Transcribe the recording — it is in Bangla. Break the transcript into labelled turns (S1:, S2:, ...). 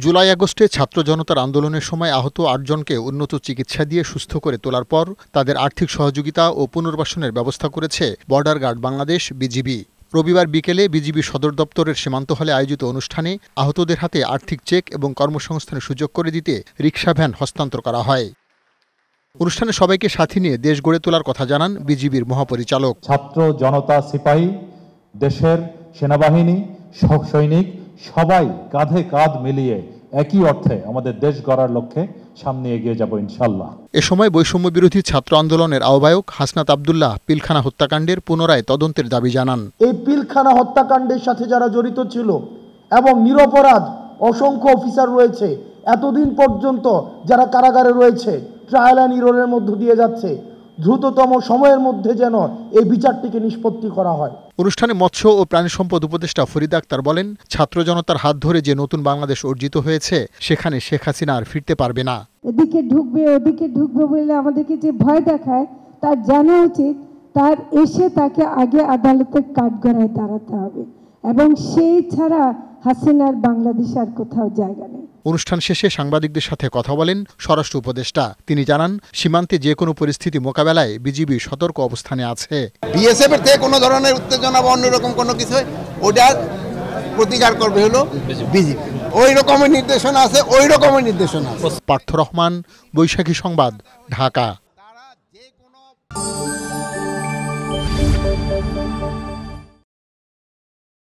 S1: জুলাই আগস্টে ছাত্র জনতার আন্দোলনের সময় আহত ৮ জনকে উন্নত চিকিৎসা দিয়ে সুস্থ করে তোলার পর তাদের আর্থিক সহযোগিতা ও পুনর্বাসনের ব্যবস্থা করেছে বর্ডার গার্ড বাংলাদেশ বিজিবি। রবিবার বিকেলে বিজিবি সদর দপ্তরের সীমান্ত হলে আয়োজিত অনুষ্ঠানে আহতদের হাতে আর্থিক চেক এবং কর্মসংস্থানের সুযোগ করে দিতে রিকশা ভ্যান হস্তান্তর করা হয়। অনুষ্ঠানে সবাইকে সাথে নিয়ে দেশ গড়ে তোলার কথা জানান বিজিবির মহাপরিচালক।
S2: ছাত্র জনতা, সিপাহী, দেশের সেনাবাহিনী, সৈনিক সবাই কাঁধে কাঁধ মিলিয়ে একই অর্থে আমাদের দেশ গড়ার লক্ষ্যে সামনে এগিয়ে যাব ইনশাআল্লাহ।
S1: এ সময় বৈষম্য বিরোধী ছাত্র আন্দোলনের আহ্বায়ক হাসনাত আব্দুল্লাহ পিলখানা হত্যাকাণ্ডের পুনরায় তদন্তের দাবি জানান।
S3: এই পিলখানা হত্যাকাণ্ডের সাথে যারা জড়িত ছিল এবং নিরপরাধ অসংখ্য অফিসার রয়েছে, এতদিন পর্যন্ত যারা কারাগারে রয়েছে, ট্রায়াল অ্যান্ড ইররের মধ্য দিয়ে যাচ্ছে, দ্রুততম সময়ের মধ্যে যেন এই বিচারটিকে নিষ্পত্তি করা হয়।
S1: অনুষ্ঠানে মৎস্য ও প্রাণী সম্পদ উপদেষ্টা ফরিদা আক্তার বলেন, ছাত্র জনতার হাত ধরে যে নতুন বাংলাদেশ অর্জিত হয়েছে সেখানে শেখ হাসিনা আর ফিরতে পারবে না।
S4: এদিকে ঢুকবে ওদিকে ঢুকবে বলে আমাদেরকে যে ভয় দেখায়, তার জানা উচিত তার এসে তাকে আগে আদালতের কাঠগড়ায় দাঁড়াতে হবে এবং সেই ছাড়া হাসিনার বাংলাদেশে আর কোথাও জায়গা নেই।
S1: অনুষ্ঠান শেষে সাংবাদিকদের সাথে কথা বলেন স্বরাষ্ট্র উপদেষ্টা। তিনি জানান, সীমান্তে যে কোনো পরিস্থিতি মোকাবেলায় বিজিবি সতর্ক অবস্থানে আছে।
S5: বিএসএফ এর থেকে কোনো ধরনের উত্তেজনা বা অন্যরকম কোনো কিছু ওটার প্রতিকার করবে হলো বিজিবি। ওই রকমের নির্দেশনা আছে, ওই রকমের নির্দেশনা আছে।
S1: পার্থ রহমান, বৈশাখী সংবাদ, ঢাকা।